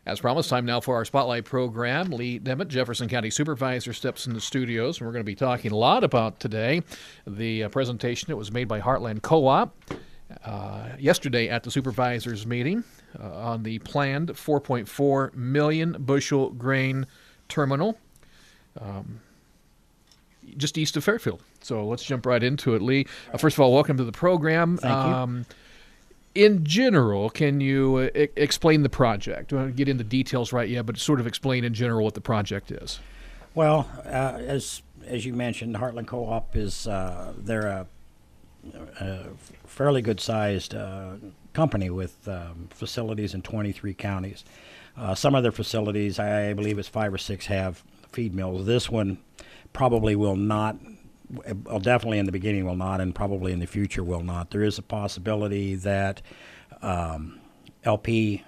As promised, time now for our Spotlight program. Lee Devitt, Jefferson County Supervisor, steps in the studios, and we're going to be talking a lot about today the presentation that was made by Heartland Co-op yesterday at the Supervisors meeting on the planned 4.4 million bushel grain terminal just east of Fairfield. So let's jump right into it, Lee. First of all, welcome to the program. Thank you. In general, can you explain the project? We don't get into details right yet, but sort of explain in general what the project is. Well, as you mentioned, Heartland Co-op is they're a fairly good-sized company with facilities in 23 counties. Some of their facilities, I believe it's 5 or 6, have feed mills. This one probably will not. Well, definitely in the beginning will not, and probably in the future will not. There is a possibility that LP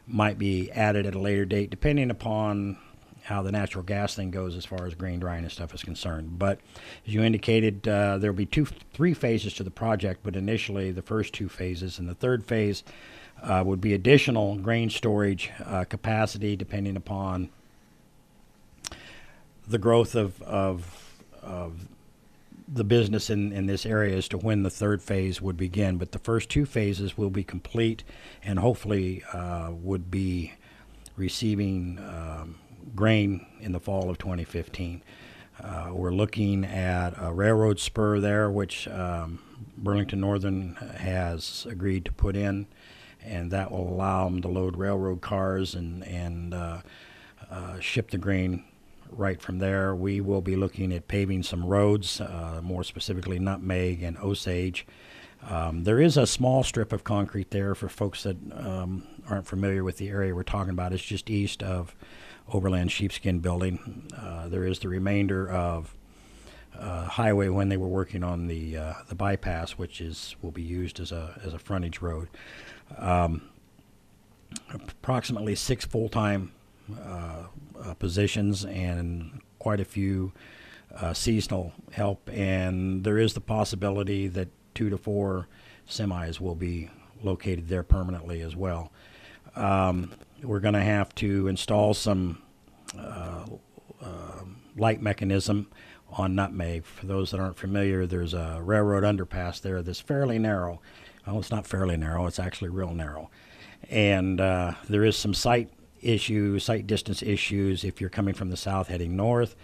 might be added at a later date, depending upon how the natural gas thing goes as far as grain drying and stuff is concerned. But as you indicated, there will be 3 phases to the project, but initially the first 2 phases, and the third phase would be additional grain storage capacity, depending upon the growth of the business in this area as to when the third phase would begin. But the first 2 phases will be complete and hopefully would be receiving grain in the fall of 2015. We're looking at a railroad spur there, which Burlington Northern has agreed to put in, and that will allow them to load railroad cars and ship the grain right from there. We will be looking at paving some roads, more specifically Nutmeg and Osage. There is a small strip of concrete there for folks that aren't familiar with the area we're talking about. It's just east of Overland Sheepskin Building. There is the remainder of highway when they were working on the bypass, which will be used as a frontage road. Approximately 6 full-time positions and quite a few seasonal help, and there is the possibility that 2 to 4 semis will be located there permanently as well. We're going to have to install some light mechanism on Nutmeg. For those that aren't familiar, there's a railroad underpass there that's fairly narrow. Well, it's not fairly narrow, it's actually real narrow. And there is some sight distance issues if you're coming from the south heading north.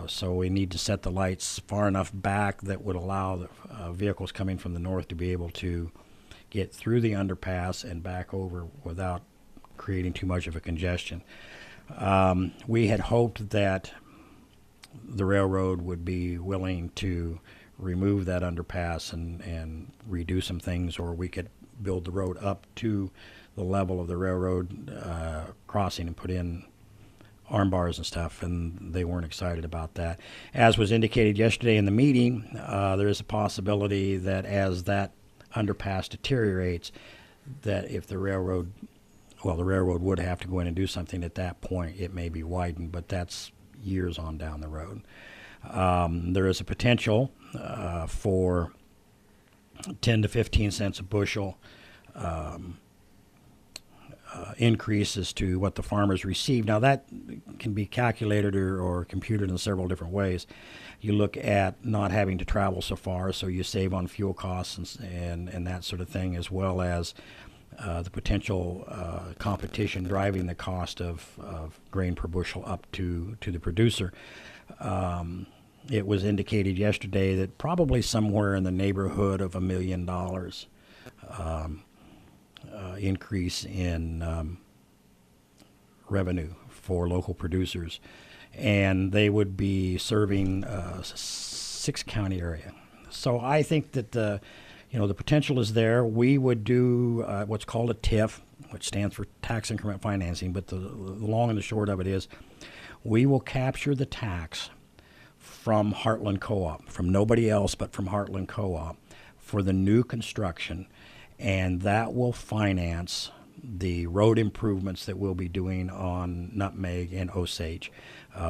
So we need to set the lights far enough back that would allow the vehicles coming from the north to be able to get through the underpass and back over without creating too much of a congestion. We had hoped that the railroad would be willing to remove that underpass and redo some things, or we could build the road up to the level of the railroad crossing and put in arm bars and stuff, and they weren't excited about that. As was indicated yesterday in the meeting, there is a possibility that as that underpass deteriorates, that if the railroad would have to go in and do something at that point, it may be widened, but that's years on down the road. There is a potential for 10 to 15 cents a bushel increases to what the farmers receive. Now that can be calculated or computed in several different ways. You look at not having to travel so far, so you save on fuel costs and that sort of thing, as well as the potential competition driving the cost of grain per bushel up to the producer. It was indicated yesterday that probably somewhere in the neighborhood of $1 million increase in revenue for local producers, and they would be serving a 6-county area. So I think that the potential is there. We would do what's called a TIF, which stands for tax increment financing, but the long and the short of it is we will capture the tax from Heartland Co-op, from nobody else but from Heartland Co-op, for the new construction, and that will finance the road improvements that we'll be doing on Nutmeg and Osage.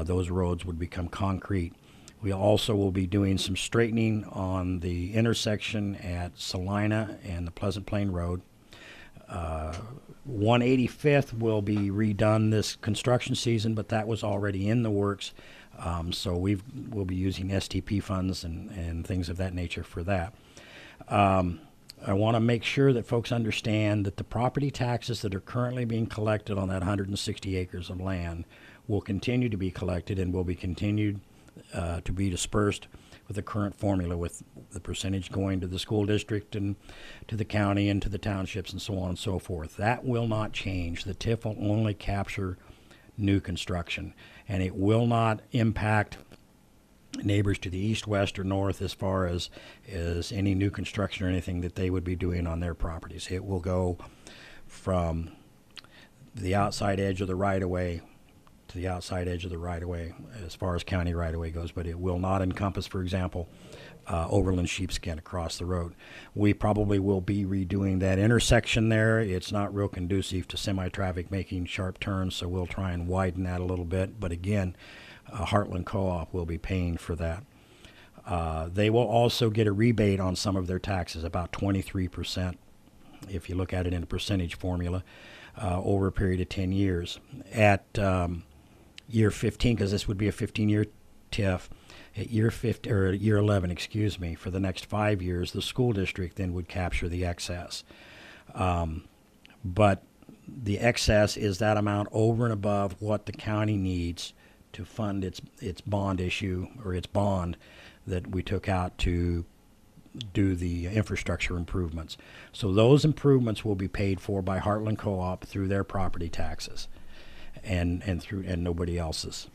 Those roads would become concrete. We also will be doing some straightening on the intersection at Salina and the Pleasant Plain Road. 185th will be redone this construction season, but that was already in the works. So we'll be using STP funds and things of that nature for that. I want to make sure that folks understand that the property taxes that are currently being collected on that 160 acres of land will continue to be collected and will be continued to be dispersed with the current formula, with the percentage going to the school district and to the county and to the townships and so on and so forth. That will not change. The TIF will only capture new construction, and it will not impact neighbors to the east, west, or north as far as any new construction or anything that they would be doing on their properties. It will go from the outside edge of the right-of-way to the outside edge of the right-of-way as far as county right-of-way goes, but it will not encompass, for example, Overland Sheepskin across the road. We probably will be redoing that intersection there. It's not real conducive to semi-traffic making sharp turns, so we'll try and widen that a little bit. But again, Heartland Co-op will be paying for that. They will also get a rebate on some of their taxes, about 23%, if you look at it in a percentage formula, over a period of 10 years. At year 15, because this would be a 15-year TIF, at year 50, or year 11, excuse me, for the next 5 years, the school district then would capture the excess. But the excess is that amount over and above what the county needs to fund its bond issue, or its bond that we took out to do the infrastructure improvements. So those improvements will be paid for by Heartland Co-op through their property taxes, and nobody else's.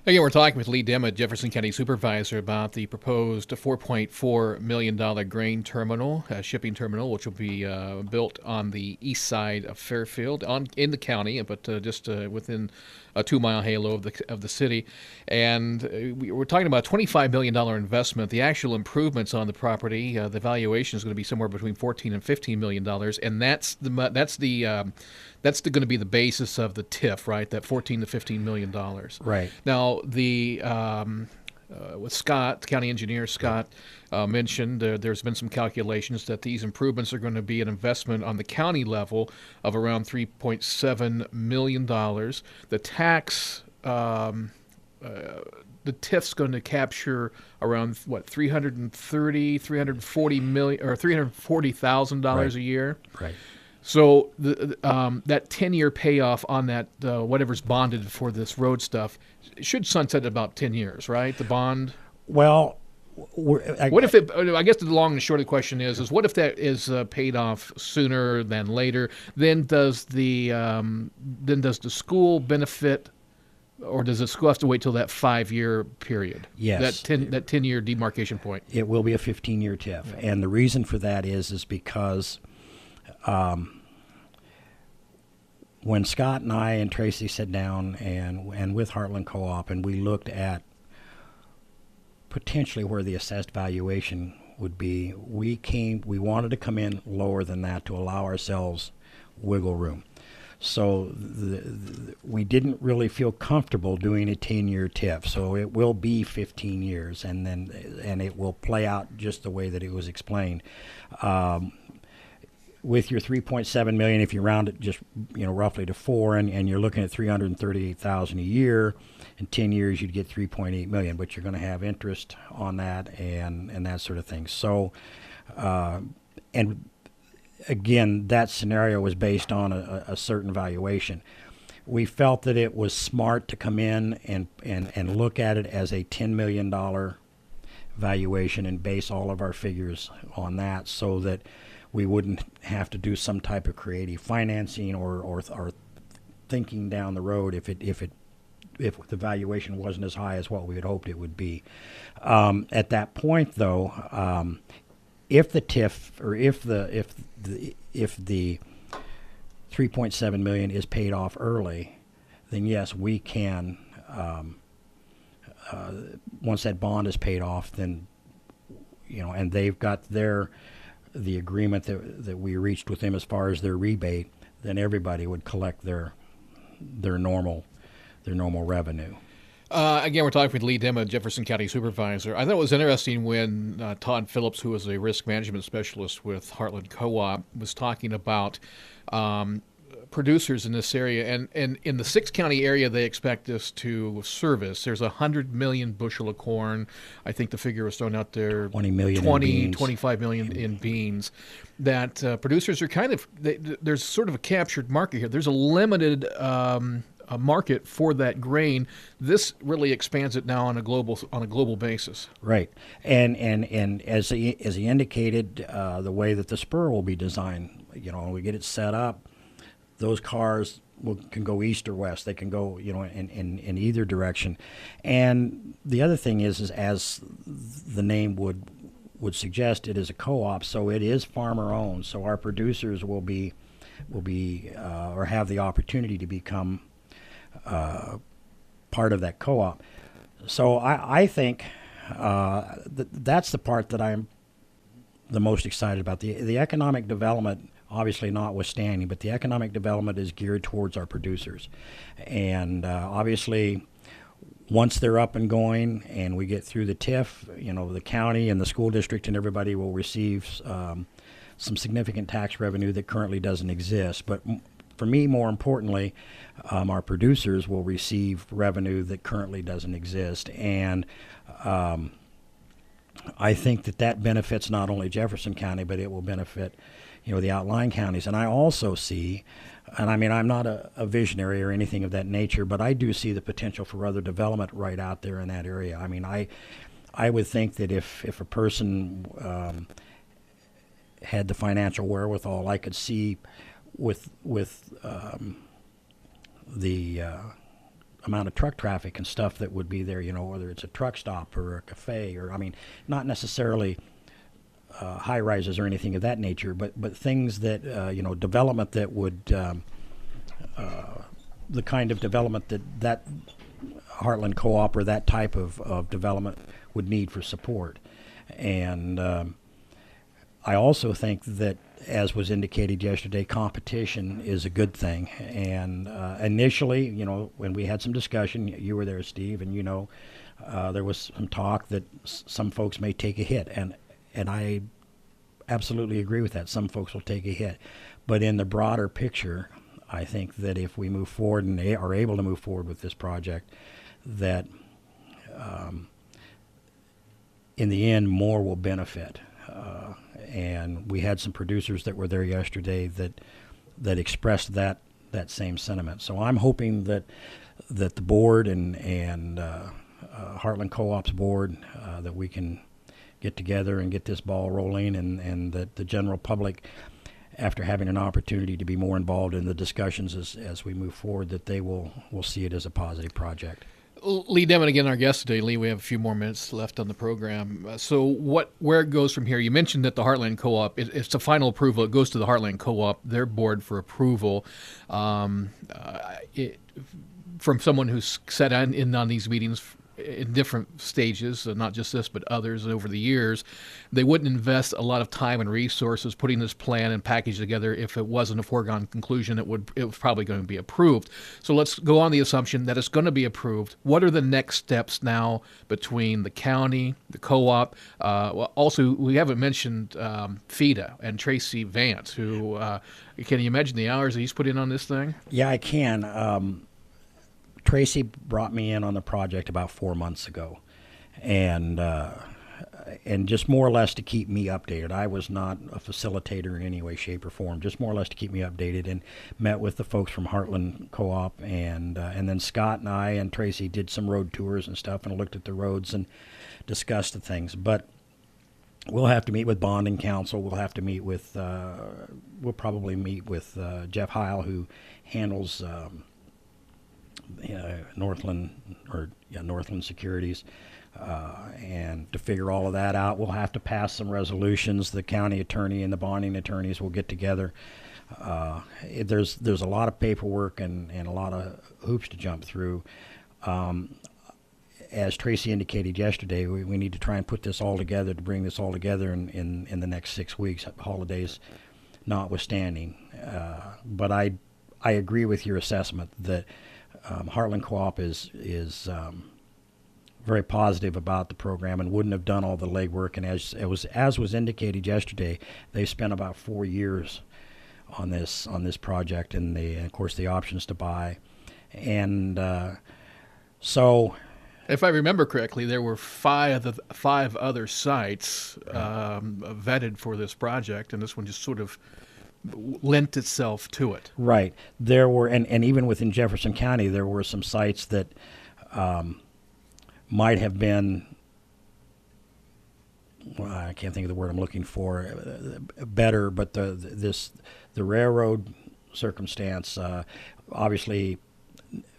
Again, we're talking with Lee Dimmitt, Jefferson County Supervisor, about the proposed $4.4 million grain terminal, shipping terminal, which will be built on the east side of Fairfield, in the county, but just within a 2-mile halo of the city. And we're talking about a $25 million investment. The actual improvements on the property, the valuation is going to be somewhere between $14 and $15 million, and that's going to be the basis of the TIF, right? That $14 to $15 million. Right. Now, with Scott, the county engineer Scott, mentioned there's been some calculations that these improvements are going to be an investment on the county level of around $3.7 million. The tax, the TIF's going to capture around $340 million or $340,000 a year. Right. So that 10-year payoff on that whatever's bonded for this road stuff should sunset in about 10 years, right? The bond. Well, what if it? I guess the long and short of the question is what if that is paid off sooner than later? Then does the school benefit, or does the school have to wait till that 5-year period? Yes. That 10-year demarcation point. It will be a 15-year TIF, and the reason for that is because when Scott and I and Tracy sat down and with Heartland Co-op, and we looked at potentially where the assessed valuation would be, we wanted to come in lower than that to allow ourselves wiggle room. So we didn't really feel comfortable doing a 10-year TIF. So it will be 15 years, and it will play out just the way that it was explained. With your $3.7 million, if you round it just roughly to 4, and you're looking at $338,000 a year, in 10 years you'd get $3.8 million, but you're going to have interest on that and that sort of thing. So, and again, that scenario was based on a certain valuation. We felt that it was smart to come in and look at it as a $10 million valuation and base all of our figures on that, so that we wouldn't have to do some type of creative financing or thinking down the road if the valuation wasn't as high as what we had hoped it would be. At that point, though, if the TIF, or if the $3.7 million is paid off early, then yes, we can. Once that bond is paid off, then and they've got the agreement that we reached with them as far as their rebate, then everybody would collect their normal revenue. Again, we're talking with Lee Dimma, Jefferson County Supervisor. I thought it was interesting when Todd Phillips, who was a risk management specialist with Heartland Co-op, was talking about producers in this area. And in the 6-county area they expect this to service, there's 100 million bushel of corn. I think the figure was thrown out there, 20 million in beans. 25 million in beans. That producers are there's sort of a captured market here. There's a limited a market for that grain. This really expands it now on a global basis. Right, and as he indicated, the way that the spur will be designed, when we get it set up, those cars can go east or west. They can go, in either direction. And the other thing is as the name would suggest, it is a co-op, so it is farmer owned. So our producers will be or have the opportunity to become part of that co-op. So I think that's the part that I'm the most excited about. The economic development, obviously notwithstanding, but the economic development is geared towards our producers. And obviously, once they're up and going and we get through the TIF, the county and the school district and everybody will receive some significant tax revenue that currently doesn't exist. But for me, more importantly, our producers will receive revenue that currently doesn't exist. And I think that benefits not only Jefferson County, but it will benefit, the outlying counties. And I also see, and I mean, I'm not a visionary or anything of that nature, but I do see the potential for other development right out there in that area. I mean, I would think that if a person had the financial wherewithal, I could see with the amount of truck traffic and stuff that would be there, whether it's a truck stop or a cafe, or, I mean, not necessarily high rises or anything of that nature, but things that, development that would, the kind of development that Heartland Co-op or that type of development would need for support. And I also think that, as was indicated yesterday, competition is a good thing. And initially, when we had some discussion, you were there, Steve, and there was some talk that some folks may take a hit, and I absolutely agree with that. Some folks will take a hit, but in the broader picture, I think that if we move forward and they are able to move forward with this project, that in the end, more will benefit. And we had some producers that were there yesterday that expressed that same sentiment. So I'm hoping that the board and Heartland Co-op's board, that we can get together and get this ball rolling, and that the general public, after having an opportunity to be more involved in the discussions as we move forward, that they will see it as a positive project. Lee Demon, again, our guest today. Lee, we have a few more minutes left on the program. So where it goes from here, you mentioned that the Heartland Co-op, it's a final approval. It goes to the Heartland Co-op, their board for approval. From someone who's sat in on these meetings in different stages, not just this, but others over the years, they wouldn't invest a lot of time and resources putting this plan and package together if it wasn't a foregone conclusion it was probably going to be approved. So let's go on the assumption that it's going to be approved. What are the next steps now between the county, the co-op? Also, we haven't mentioned FIDA and Tracy Vance, who, can you imagine the hours that he's put in on this thing? Yeah, I can. Tracy brought me in on the project about 4 months ago, and just more or less to keep me updated. I was not a facilitator in any way, shape, or form, just more or less to keep me updated, and met with the folks from Heartland Co-op, and then Scott and I and Tracy did some road tours and stuff and looked at the roads and discussed the things. But we'll have to meet with bonding council. We'll have to meet with, we'll probably meet with Jeff Heil, who handles Northland Securities, and to figure all of that out, we'll have to pass some resolutions. The county attorney and the bonding attorneys will get together. There's a lot of paperwork and a lot of hoops to jump through. As Tracy indicated yesterday, we need to try and put this all together, to bring this all together in the next 6 weeks, holidays notwithstanding. But I agree with your assessment that Heartland Co-op is very positive about the program and wouldn't have done all the legwork. And as was indicated yesterday, they spent about 4 years on this project, and of course the options to buy, and so. If I remember correctly, there were five other sites vetted for this project, and this one just sort of lent itself to it. Right. There were, and even within Jefferson County, there were some sites that might have been, well, I can't think of the word I'm looking for, better, but the railroad circumstance, obviously,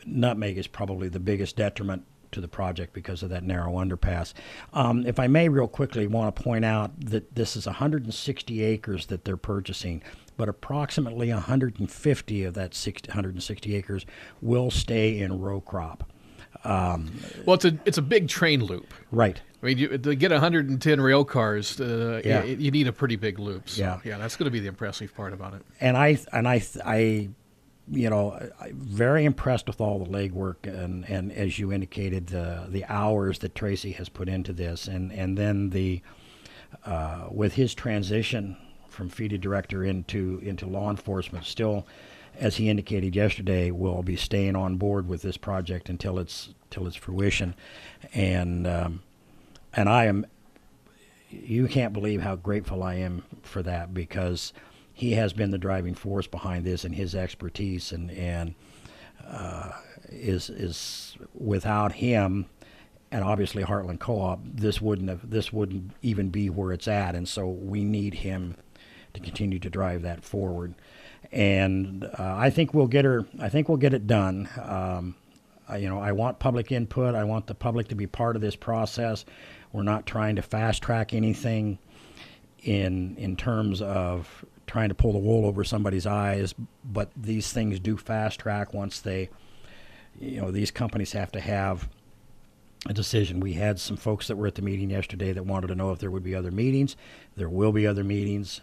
Nutmeg is probably the biggest detriment to the project because of that narrow underpass. If I may real quickly want to point out that this is 160 acres that they're purchasing, but approximately 150 of that 160 acres will stay in row crop. Well, it's a big train loop. Right. I mean, to get 110 rail cars, you need a pretty big loop. So, yeah, that's going to be the impressive part about it. And I very impressed with all the legwork and as you indicated, the hours that Tracy has put into this, and then with his transition from FEDA director into law enforcement, still, as he indicated yesterday, will be staying on board with this project until its fruition, and I am. You can't believe how grateful I am for that, because he has been the driving force behind this, and his expertise, and is without him, and obviously Heartland Co-op, this wouldn't even be where it's at, and so we need him to continue to drive that forward, and I think we'll get it done. I want public input. I want the public to be part of this process. We're not trying to fast track anything in terms of trying to pull the wool over somebody's eyes, but these things do fast track once these companies have to have a decision. We had some folks that were at the meeting yesterday that wanted to know if there would be other meetings. There will be other meetings.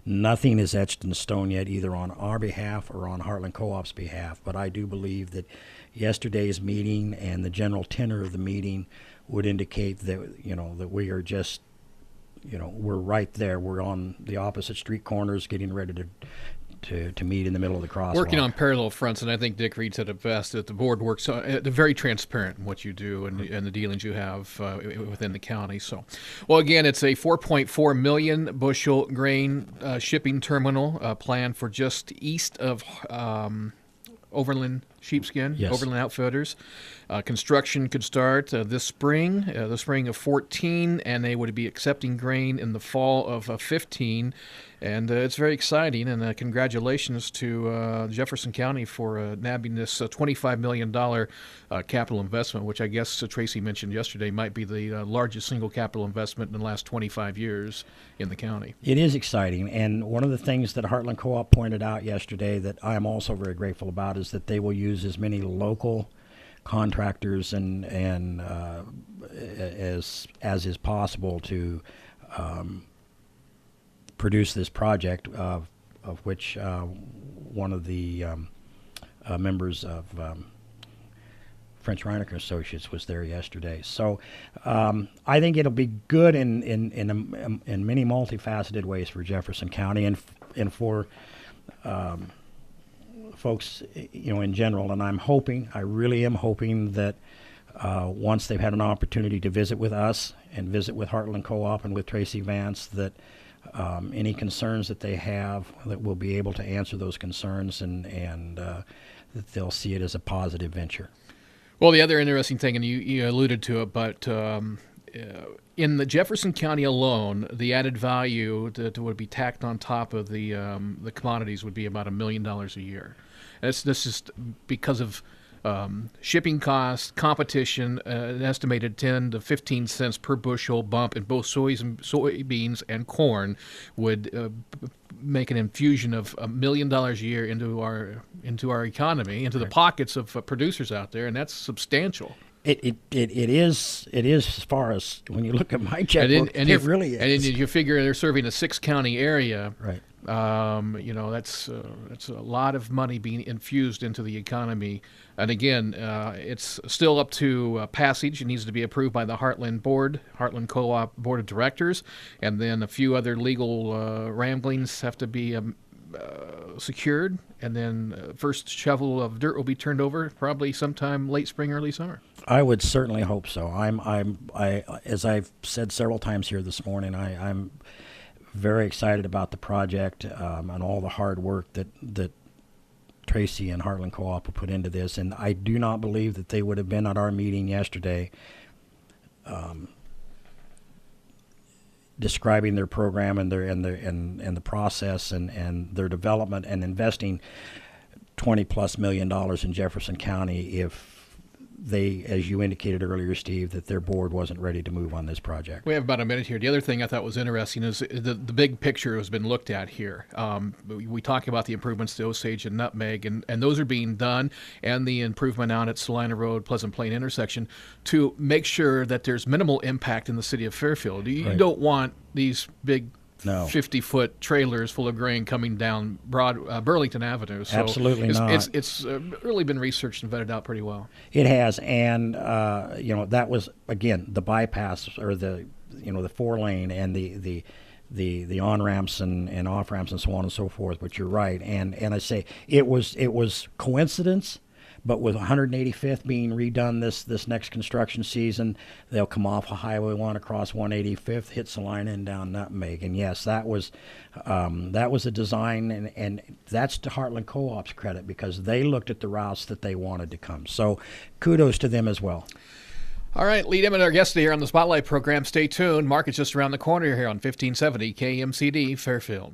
Nothing is etched in stone yet, either on our behalf or on Heartland Co-op's behalf, but I do believe that yesterday's meeting and the general tenor of the meeting would indicate that, that we are just, we're right there. We're on the opposite street corners, getting ready to meet in the middle of the crosswalk. Working on parallel fronts, and I think Dick Reed said it best, that the board works they're very transparent in what you do and the dealings you have within the county. So, well, again, it's a 4.4 million bushel grain shipping terminal planned for just east of Overland Sheepskin, yes. Overland Outfitters. Construction could start the spring of 14, and they would be accepting grain in the fall of 15. And it's very exciting, and congratulations to Jefferson County for nabbing this $25 million capital investment, which I guess Tracy mentioned yesterday might be the largest single capital investment in the last 25 years in the county. It is exciting, and one of the things that Heartland Co-op pointed out yesterday that I am also very grateful about is that they will use as many local contractors and as is possible to produce this project, of which one of the members of French Reinecker Associates was there yesterday. So I think it'll be good in many multifaceted ways for Jefferson County and for folks, in general. And I really am hoping that once they've had an opportunity to visit with us and visit with Heartland Co-op and with Tracy Vance, that any concerns that they have, that we'll be able to answer those concerns, and that they'll see it as a positive venture. Well, the other interesting thing, and you alluded to it, but in the Jefferson County alone, the added value that would be tacked on top of the commodities would be about $1 million a year. And this is because of shipping costs, competition, an estimated 10 to 15 cents per bushel bump in both soybeans and corn would make an infusion of $1 million a year into our economy, into the pockets of producers out there, and that's substantial. It is as far as when you look at my checkbook, it really is. And then you figure they're serving a 6-county area. Right. That's a lot of money being infused into the economy. And again, it's still up to passage. It needs to be approved by the Heartland Co-op Board of Directors, and then a few other legal ramblings have to be secured, and then first shovel of dirt will be turned over probably sometime late spring, early summer. I would certainly hope so. As I've said several times here this morning, I'm very excited about the project and all the hard work that Tracy and Heartland Co-op will put into this. And I do not believe that they would have been at our meeting yesterday describing their program and the process and their development and investing $20+ million in Jefferson County if they, as you indicated earlier, Steve, that their board wasn't ready to move on this project. We have about a minute here. The other thing I thought was interesting is the big picture has been looked at here. We talk about the improvements to Osage and Nutmeg, and those are being done, and the improvement out at Salina Road, Pleasant Plain intersection to make sure that there's minimal impact in the city of Fairfield. You Right. don't want these big No. 50-foot trailers full of grain coming down Burlington Avenue. So Absolutely not. It's really been researched and vetted out pretty well. It has, and that was again the bypass or the 4-lane and the on ramps and off ramps and so on and so forth. But you're right, and I say it was coincidence. But with 185th being redone this next construction season, they'll come off of Highway 1 across 185th, hit Salina and down Nutmeg. And yes, that was a design, and that's to Heartland Co-op's credit because they looked at the routes that they wanted to come. So kudos to them as well. All right, Lee Emmett, our guest here on the Spotlight program. Stay tuned. Mark is just around the corner here on 1570 KMCD Fairfield.